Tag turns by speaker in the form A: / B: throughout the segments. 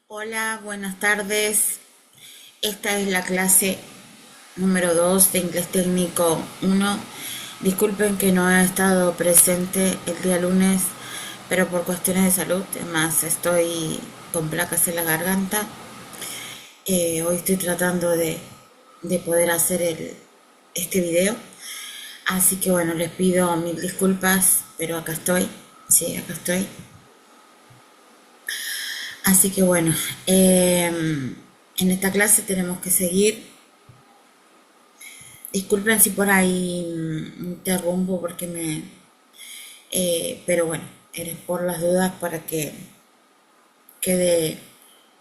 A: Hola, buenas tardes. Esta es la clase número 2 de Inglés Técnico 1. Disculpen que no he estado presente el día lunes, pero por cuestiones de salud, además estoy con placas en la garganta. Hoy estoy tratando de poder hacer este video. Así que bueno, les pido mil disculpas, pero acá estoy. Sí, acá estoy. Así que bueno, en esta clase tenemos que seguir. Disculpen si por ahí interrumpo porque pero bueno, eres por las dudas para que quede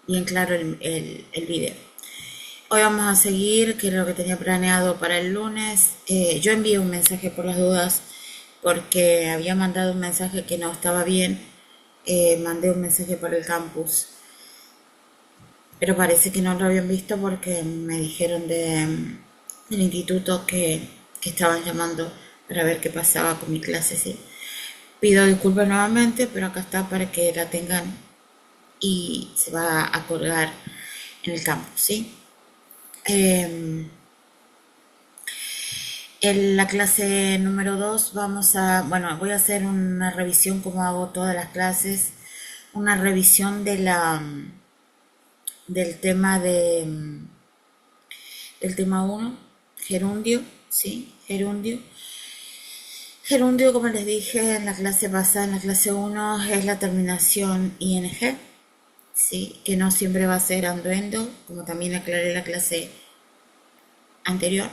A: bien claro el video. Hoy vamos a seguir, que es lo que tenía planeado para el lunes. Yo envié un mensaje por las dudas porque había mandado un mensaje que no estaba bien. Mandé un mensaje por el campus, pero parece que no lo habían visto porque me dijeron del instituto que estaban llamando para ver qué pasaba con mi clase, sí. Pido disculpas nuevamente, pero acá está para que la tengan y se va a colgar en el campus, ¿sí? En la clase número 2 voy a hacer una revisión como hago todas las clases, una revisión del tema del tema uno, gerundio, ¿sí? Gerundio. Gerundio, como les dije en la clase pasada, en la clase uno es la terminación ing, ¿sí? Que no siempre va a ser ando-endo, como también aclaré en la clase anterior.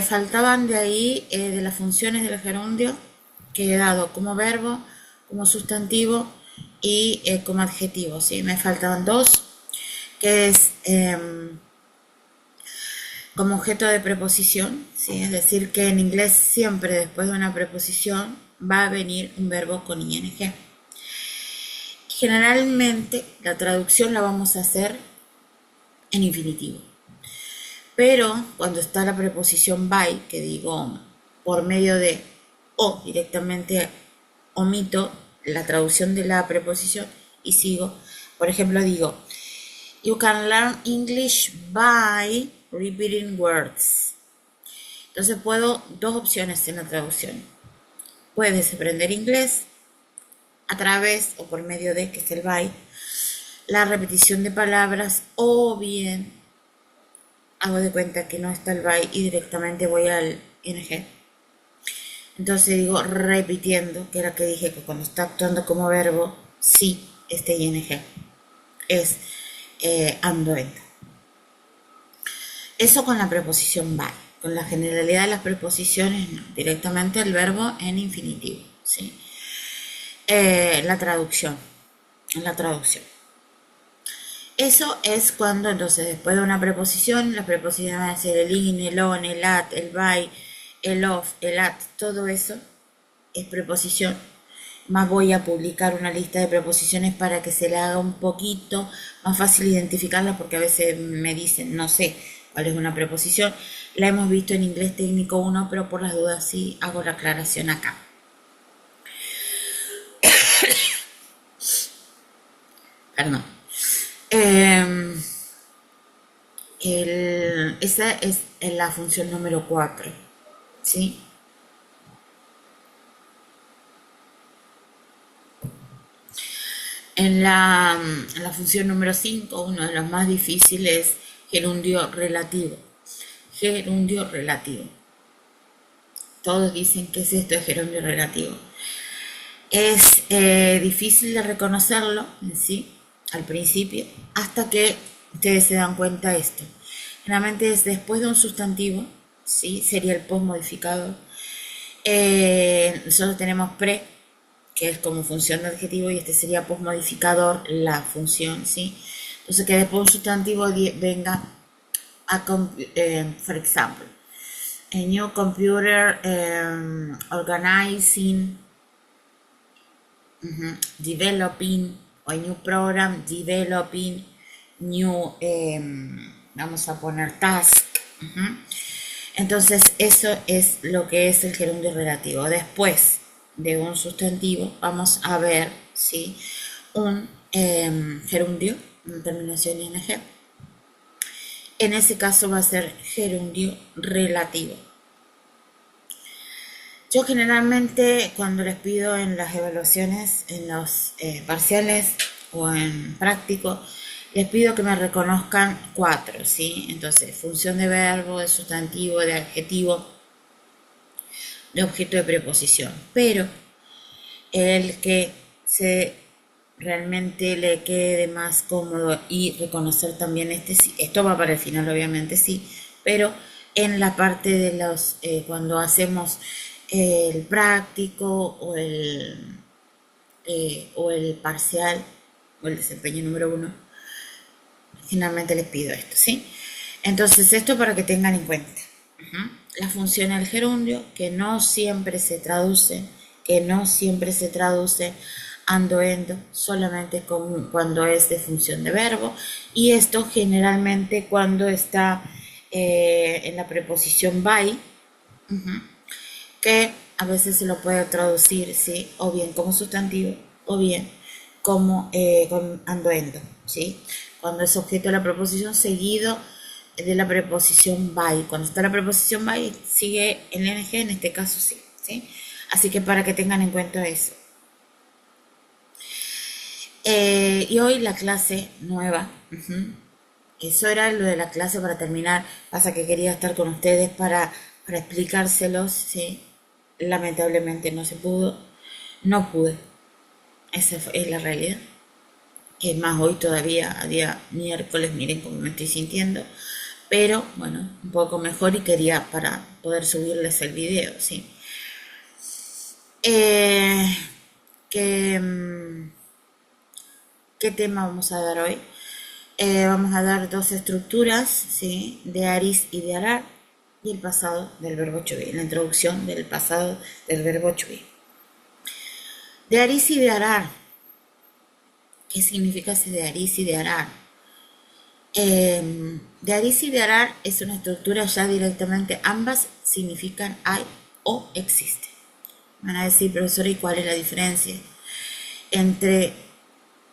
A: Faltaban de ahí, de las funciones del gerundio, que he dado como verbo, como sustantivo y como adjetivo, ¿sí? Me faltaban dos, que es como objeto de preposición, ¿sí? Es decir, que en inglés siempre después de una preposición va a venir un verbo con ing. Generalmente la traducción la vamos a hacer en infinitivo, pero cuando está la preposición by, que digo por medio de o directamente omito la traducción de la preposición y sigo, por ejemplo digo, you can learn English by repeating words. Entonces puedo dos opciones en la traducción. Puedes aprender inglés a través o por medio de, que es el by, la repetición de palabras, o bien hago de cuenta que no está el by y directamente voy al ing. Entonces digo repitiendo, que era que dije que cuando está actuando como verbo, sí, este ing es ando. Eso con la preposición by. Con la generalidad de las preposiciones, no, directamente el verbo en infinitivo, ¿sí? La traducción. La traducción. Eso es cuando entonces después de una preposición, las preposiciones van a ser el in, el on, el at, el by, el of, el at, todo eso es preposición. Más voy a publicar una lista de preposiciones para que se le haga un poquito más fácil identificarlas, porque a veces me dicen, no sé cuál es una preposición. La hemos visto en Inglés Técnico 1, pero por las dudas sí hago la aclaración acá. Perdón. Esa es la función número 4, ¿sí? En la función número 5, uno de los más difíciles, gerundio relativo. Gerundio relativo. Todos dicen que es esto de gerundio relativo. Es difícil de reconocerlo en sí, al principio, hasta que ustedes se dan cuenta de esto. Generalmente es después de un sustantivo, ¿sí? Sería el postmodificador. Nosotros tenemos pre, que es como función de adjetivo, y este sería postmodificador, la función, ¿sí? Entonces que después de un sustantivo venga a, for example, a new computer organizing, developing, o new program developing, new, vamos a poner task. Entonces eso es lo que es el gerundio relativo. Después de un sustantivo vamos a ver, ¿sí? un gerundio, una terminación ing. En ese caso va a ser gerundio relativo. Yo generalmente cuando les pido en las evaluaciones, en los parciales o en práctico, les pido que me reconozcan 4, ¿sí? Entonces, función de verbo, de sustantivo, de adjetivo, de objeto de preposición. Pero el que se realmente le quede más cómodo y reconocer también esto va para el final obviamente sí, pero en la parte de los cuando hacemos el práctico o el parcial o el desempeño número 1, generalmente les pido esto, ¿sí? Entonces esto para que tengan en cuenta. La función del gerundio, que no siempre se traduce ando, endo, solamente cuando es de función de verbo, y esto generalmente cuando está en la preposición by, que a veces se lo puede traducir, ¿sí? O bien como sustantivo, o bien como con ando, endo, ¿sí? Cuando es objeto de la preposición seguido de la preposición by. Cuando está la preposición by, sigue el ing, en este caso sí, ¿sí? Así que para que tengan en cuenta eso. Y hoy la clase nueva. Eso era lo de la clase para terminar. Pasa que quería estar con ustedes para explicárselos, ¿sí? Lamentablemente no se pudo. No pude. Esa es la realidad. Es más, hoy todavía, a día miércoles, miren cómo me estoy sintiendo. Pero bueno, un poco mejor y quería para poder subirles el video, ¿sí? ¿Qué tema vamos a dar hoy? Vamos a dar dos estructuras, ¿sí? De aris y de arar, y el pasado del verbo to be, la introducción del pasado del verbo to be. De aris y de arar. ¿Qué significa ese de aris y de arar? De aris y de arar es una estructura ya directamente, ambas significan hay o existe. Van a decir, profesora, ¿y cuál es la diferencia entre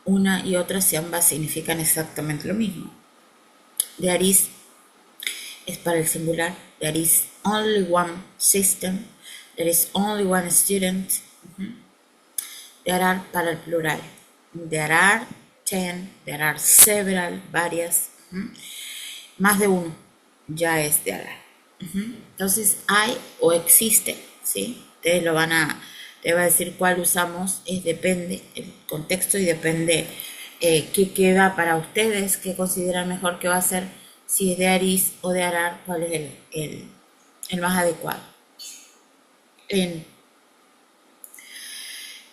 A: una y otra si ambas significan exactamente lo mismo? There is es para el singular. There is only one system. There is only one student. There are para el plural. There are 10. There are several, varias. Más de uno ya es there are. Entonces hay o existe, ¿sí? Ustedes te va a decir cuál usamos, depende el contexto y depende qué queda para ustedes, qué consideran mejor que va a ser, si es de aris o de arar, cuál es el más adecuado.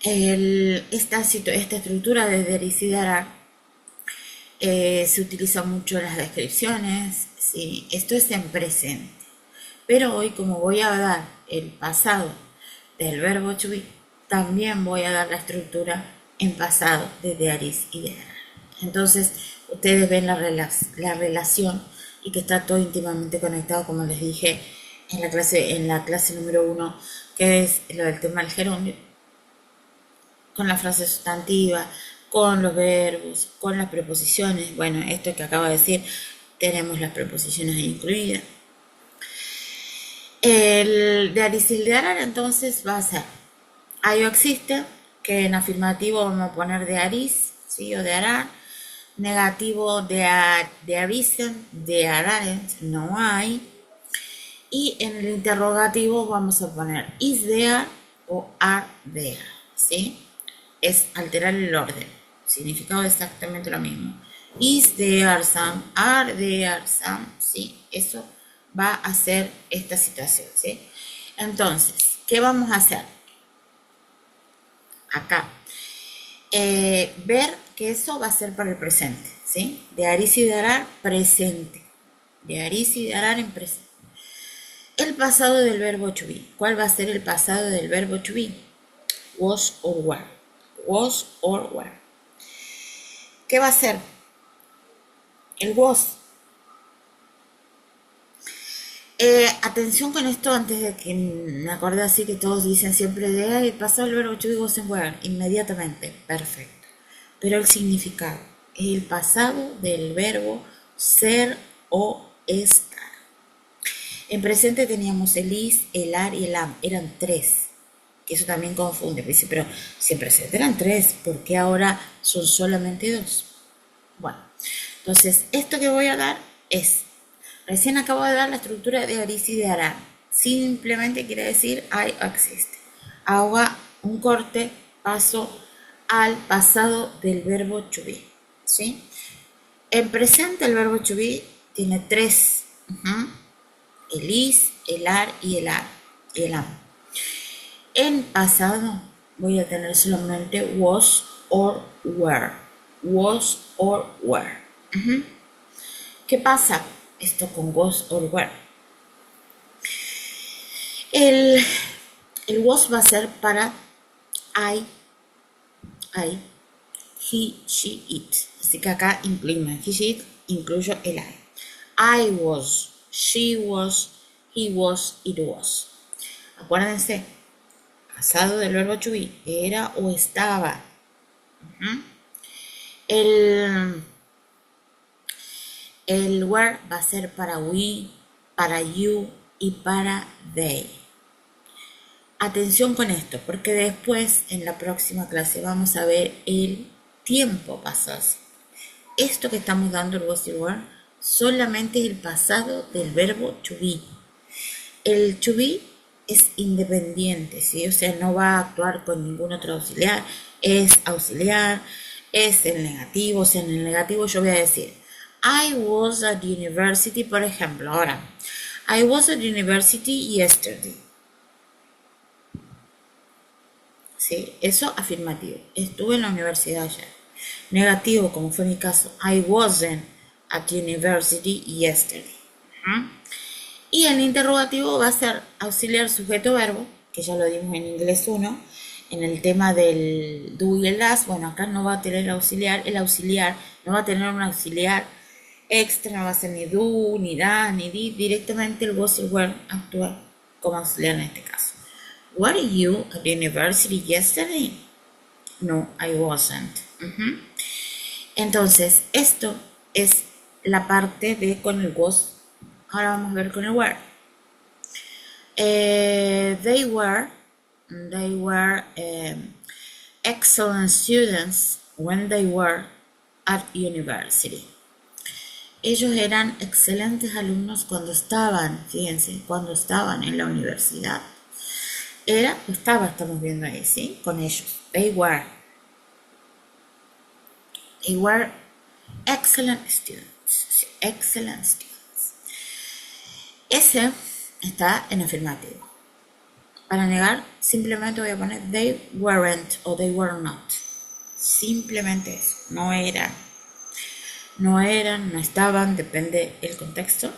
A: Esta estructura de aris y de arar se utiliza mucho en las descripciones, ¿sí? Esto es en presente. Pero hoy, como voy a dar el pasado del verbo to be, también voy a dar la estructura en pasado de aris y de arar. Entonces, ustedes ven la relación y que está todo íntimamente conectado, como les dije en la clase número 1, que es lo del tema del gerundio, con la frase sustantiva, con los verbos, con las preposiciones. Bueno, esto que acabo de decir, tenemos las preposiciones incluidas. El de aris y de arar entonces va a ser hay o existe, que en afirmativo vamos a poner de aris, ¿sí? O de arar. Negativo de arisen, de ararent, no hay. Y en el interrogativo vamos a poner is there o are there, ¿sí? Es alterar el orden, significado exactamente lo mismo. Is there some, are there some, ¿sí? Eso va a ser esta situación, ¿sí? Entonces, ¿qué vamos a hacer? Acá. Ver que eso va a ser para el presente, ¿sí? De aris y de arar, presente. De aris y de arar en presente. El pasado del verbo to be. ¿Cuál va a ser el pasado del verbo to be? Was or were. Was or were. ¿Qué va a ser? El was. Atención con esto antes de que me acordé así que todos dicen siempre de pasó el verbo to be was and were inmediatamente. Perfecto. pero el significado es el pasado del verbo ser o estar. En presente teníamos el is, el are y el am, eran tres, que eso también confunde, pero si en presente eran tres, ¿por qué ahora son solamente dos? Bueno, entonces esto que voy a dar es, recién acabo de dar la estructura de Arisi y de Aram, simplemente quiere decir I exist. Haga un corte, paso al pasado del verbo to be, ¿sí? En presente el verbo to be tiene tres, el is, el are y el am. En pasado voy a tener solamente was or were. Was or were. ¿Qué pasa esto con was or were? El was va a ser para I, he, she, it. Así que acá incluyo he, she, it, incluyo el I. I was, she was, he was, it was. Acuérdense, pasado del verbo to be, era o estaba. El were va a ser para we, para you y para they. Atención con esto, porque después en la próxima clase vamos a ver el tiempo pasado. Esto que estamos dando, el was y el were, solamente es el pasado del verbo to be. El to be es independiente, ¿sí? O sea, no va a actuar con ningún otro auxiliar, es auxiliar, es el negativo, o sea, en el negativo yo voy a decir I was at university, por ejemplo, ahora, I was at university yesterday. ¿Sí? Eso afirmativo, estuve en la universidad ayer. Negativo, como fue mi caso, I wasn't at university yesterday. Y el interrogativo va a ser auxiliar sujeto verbo, que ya lo dimos en inglés 1, en el tema del do y el das. Bueno, acá no va a tener auxiliar, el auxiliar no va a tener un auxiliar extra, no va a ser ni do, ni da, ni di, directamente el was y el were actúa como auxiliar en este caso. Were you at university yesterday? No, I wasn't. Entonces, esto es la parte de con el was. Ahora vamos a ver con el were. They were excellent students when they were at university. Ellos eran excelentes alumnos cuando estaban, fíjense, cuando estaban en la universidad. Era o estaba, estamos viendo ahí, ¿sí? Con ellos. They were excellent students. Excellent students. Ese está en afirmativo. Para negar, simplemente voy a poner they weren't o they were not. Simplemente eso. No eran, no estaban, depende del contexto.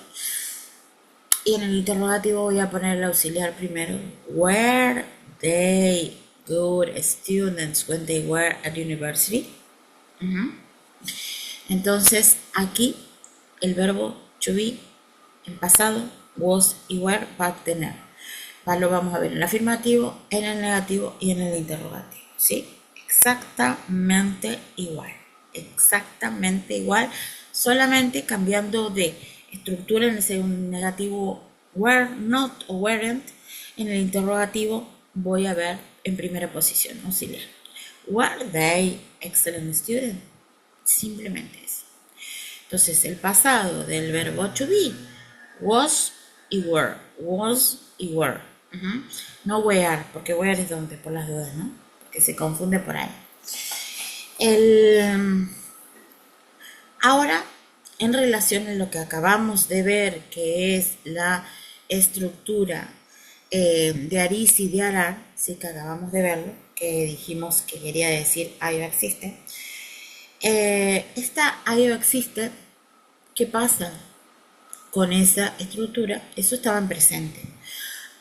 A: Y en el interrogativo voy a poner el auxiliar primero. Were they good students when they were at university? Entonces, aquí el verbo to be en pasado, was y were va a tener. Lo vamos a ver en el afirmativo, en el negativo y en el interrogativo. ¿Sí? Exactamente igual. Exactamente igual. Solamente cambiando de estructura en el negativo were, not o weren't. En el interrogativo voy a ver en primera posición auxiliar. Were they excellent students? Simplemente eso. Entonces el pasado del verbo to be was y were. Was y were. No were, porque were es donde, por las dudas, ¿no? Porque se confunde por ahí. Ahora, en relación a lo que acabamos de ver, que es la estructura de Arisi y de Arar, sí que acabamos de verlo, que dijimos que quería decir IO existe. Esta IO existe, ¿qué pasa con esa estructura? Eso estaba en presente.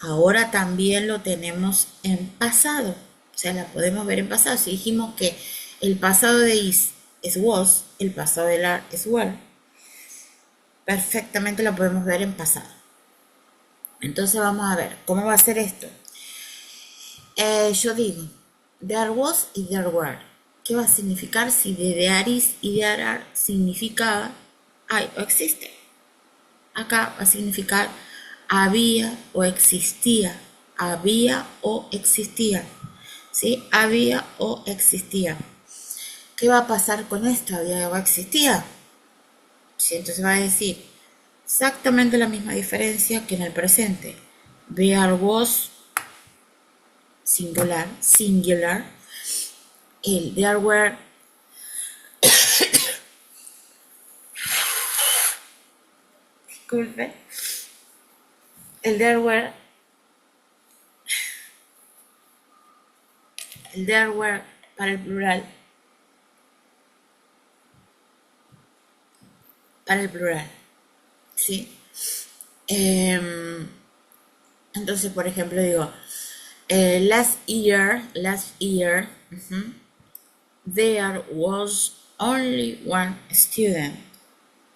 A: Ahora también lo tenemos en pasado, o sea, la podemos ver en pasado. Si dijimos que el pasado de is es was, el pasado de are es were, perfectamente lo podemos ver en pasado. Entonces vamos a ver cómo va a ser esto. Yo digo there was y there were. ¿Qué va a significar si de Dearis y de Arar significa hay o existe? Acá va a significar había o existía, había o existía, ¿sí? Había o existía. ¿Qué va a pasar con esto? Había o existía. ¿Sí? Entonces va a decir exactamente la misma diferencia que en el presente. There was singular, singular. El there were, disculpe, el there were, el there were para el plural, ¿sí? Entonces, por ejemplo, digo, last year, there was only one student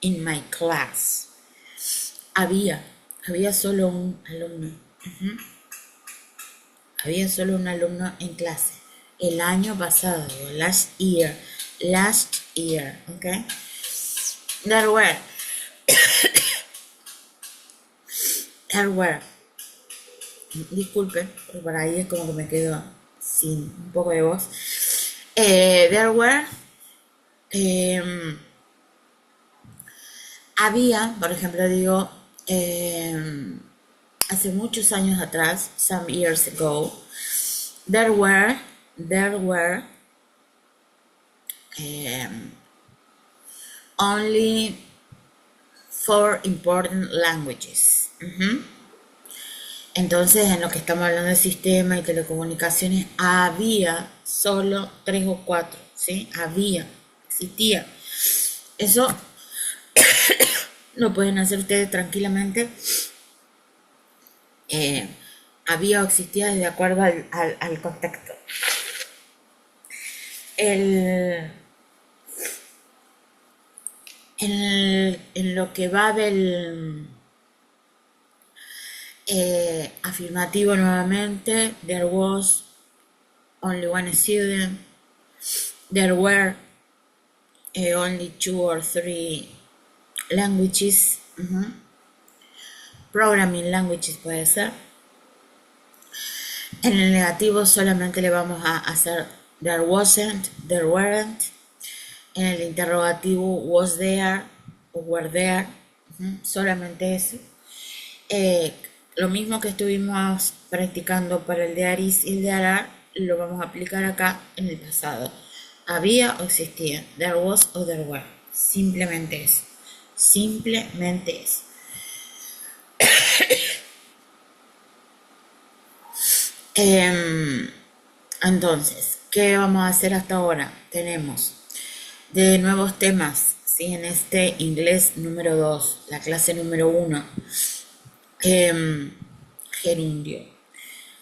A: in my class. Había solo un alumno. Había solo un alumno en clase. El año pasado, digo, last year, ¿ok? There were, disculpen, porque por ahí es como que me quedo sin un poco de voz. There were, había, por ejemplo, digo, hace muchos años atrás, some years ago, there were only 4 important languages. Entonces, en lo que estamos hablando de sistema y telecomunicaciones, había solo 3 o 4, ¿sí? Había, existía. Eso lo pueden hacer ustedes tranquilamente. Había o existía de acuerdo al contexto. En lo que va del afirmativo nuevamente, there was only one student, there were only 2 or 3 languages, programming languages puede ser. En el negativo solamente le vamos a hacer there wasn't, there weren't. En el interrogativo was there o were there, solamente eso. Lo mismo que estuvimos practicando para el de Aris y el de Arar, lo vamos a aplicar acá en el pasado. Había o existía, there was o there were. Simplemente eso. Simplemente eso. Entonces, ¿qué vamos a hacer hasta ahora? Tenemos de nuevos temas, ¿sí? En este inglés número 2, la clase número 1. Gerundio.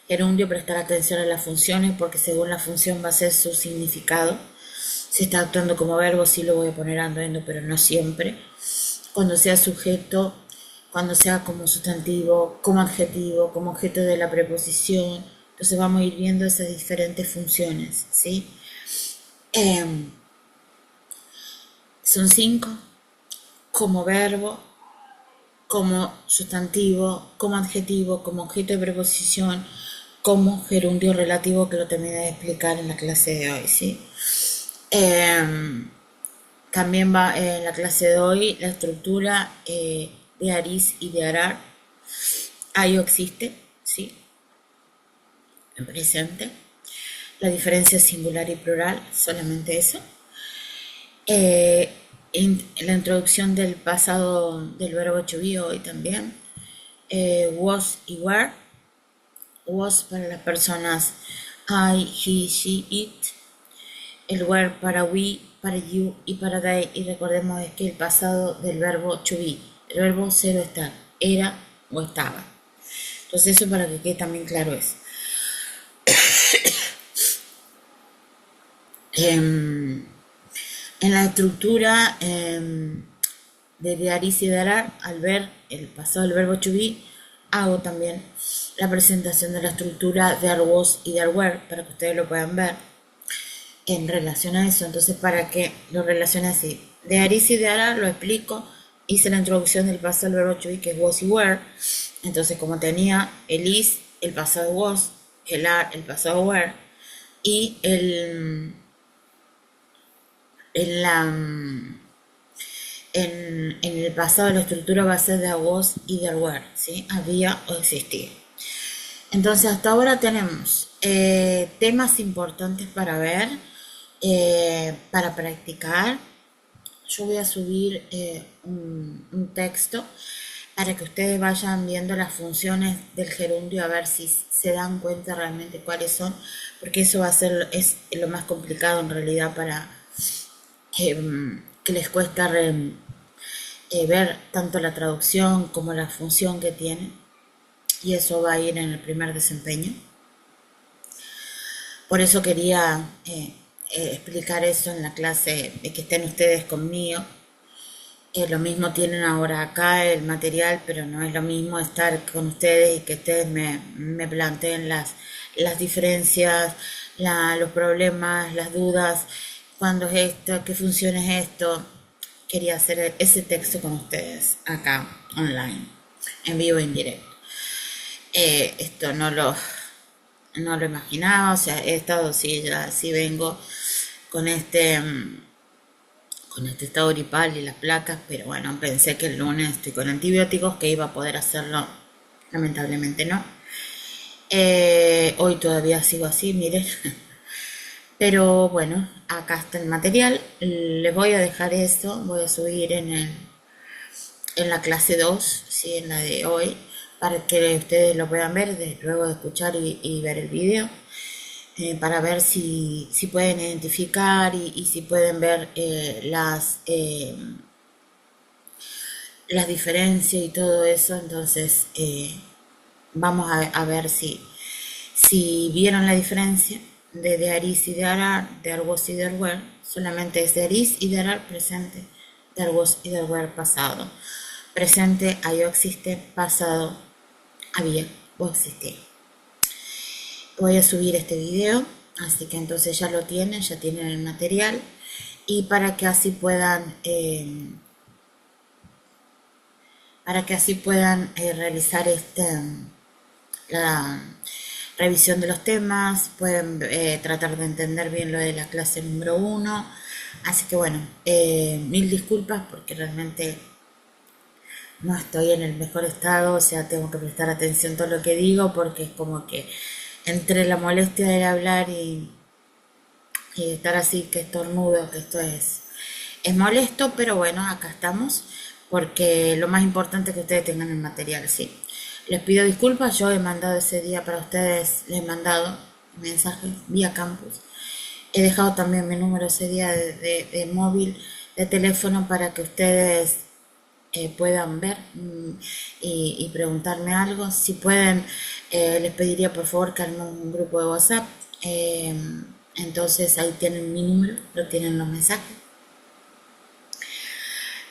A: Gerundio, prestar atención a las funciones porque según la función va a ser su significado. Si está actuando como verbo, sí lo voy a poner ando, pero no siempre. Cuando sea sujeto, cuando sea como sustantivo, como adjetivo, como objeto de la preposición. Entonces vamos a ir viendo esas diferentes funciones, ¿sí? Son 5. Como verbo, como sustantivo, como adjetivo, como objeto de preposición, como gerundio relativo, que lo terminé de explicar en la clase de hoy, ¿sí? También va en la clase de hoy la estructura de Aris y de Arar. Ahí existe, ¿sí? En presente. La diferencia singular y plural, solamente eso. En la introducción del pasado del verbo to be hoy también. Was y were. Was para las personas I, he, she, it. El were para we, para you y para they. Y recordemos es que el pasado del verbo to be, el verbo ser o estar, era o estaba. Entonces eso para que quede también claro es. En la estructura de Aris y de Arar, al ver el pasado del verbo to be, hago también la presentación de la estructura de are was y de are were para que ustedes lo puedan ver. en relación a eso. Entonces, para que lo relacione así. De Aris y de Ara lo explico. Hice la introducción del pasado del verbo to be, que es was y were. Entonces, como tenía el is, el pasado was, el are, el pasado were, y en, la, en el pasado la estructura va a ser de was y de were, ¿sí? Había o existía. Entonces, hasta ahora tenemos temas importantes para ver, para practicar. Yo voy a subir un texto para que ustedes vayan viendo las funciones del gerundio a ver si se dan cuenta realmente cuáles son, porque eso va a ser es lo más complicado en realidad para que les cuesta ver tanto la traducción como la función que tiene, y eso va a ir en el primer desempeño. Por eso quería explicar eso en la clase, que estén ustedes conmigo. Lo mismo tienen ahora acá el material, pero no es lo mismo estar con ustedes y que ustedes me planteen las diferencias, los problemas, las dudas, cuándo es esto, qué función es esto. Quería hacer ese texto con ustedes acá, online, en vivo y en directo. Esto no lo imaginaba, o sea, he estado, sí, ya sí vengo con con este estado gripal y las placas, pero bueno, pensé que el lunes estoy con antibióticos, que iba a poder hacerlo, lamentablemente no. Hoy todavía sigo así, miren. Pero bueno, acá está el material. Les voy a dejar esto, voy a subir en la clase 2, ¿sí? En la de hoy, para que ustedes lo puedan ver luego de escuchar y ver el video. Para ver si pueden identificar y si pueden ver las diferencias y todo eso. Entonces, vamos a ver si vieron la diferencia de Aris y de Arar, de Argos y de Arwer. Solamente es de Aris y de Arar presente, de Argos y de Arwer pasado. Presente, yo existe, pasado, había o existía. Voy a subir este video, así que entonces ya tienen el material, y para que así puedan realizar la revisión de los temas, pueden tratar de entender bien lo de la clase número 1. Así que bueno, mil disculpas porque realmente no estoy en el mejor estado, o sea, tengo que prestar atención a todo lo que digo porque es como que entre la molestia del hablar y estar así que estornudo, que esto es molesto, pero bueno, acá estamos, porque lo más importante es que ustedes tengan el material, sí. Les pido disculpas, yo he mandado ese día para ustedes, les he mandado mensajes vía campus. He dejado también mi número ese día de móvil, de teléfono, para que ustedes puedan ver y preguntarme algo. Si pueden, les pediría por favor que armen un grupo de WhatsApp. Entonces ahí tienen mi número, lo tienen los mensajes,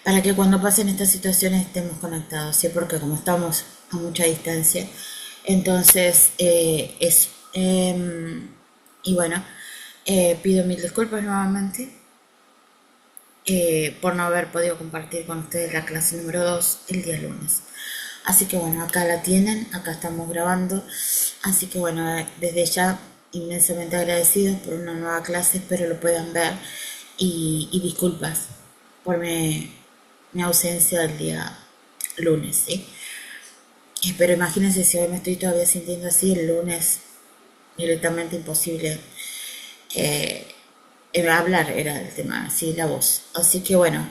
A: para que cuando pasen estas situaciones estemos conectados, ¿sí? Porque como estamos a mucha distancia, entonces eso. Y bueno, pido mil disculpas nuevamente por no haber podido compartir con ustedes la clase número 2 el día lunes. Así que bueno, acá la tienen, acá estamos grabando. Así que bueno, desde ya inmensamente agradecidos por una nueva clase, espero lo puedan ver, y disculpas por mi ausencia del día lunes, ¿sí? Pero imagínense si hoy me estoy todavía sintiendo así, el lunes directamente imposible hablar, era el tema, sí, la voz. Así que bueno,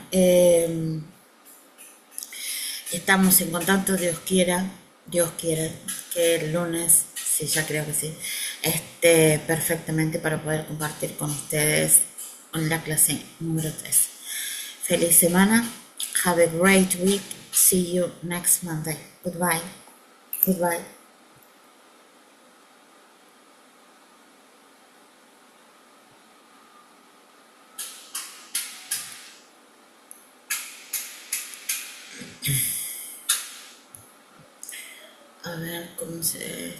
A: estamos en contacto, Dios quiera que el lunes, sí, ya creo que sí, esté perfectamente para poder compartir con ustedes en la clase número 3. Feliz semana, have a great week, see you next Monday. Goodbye, goodbye. A ver cómo se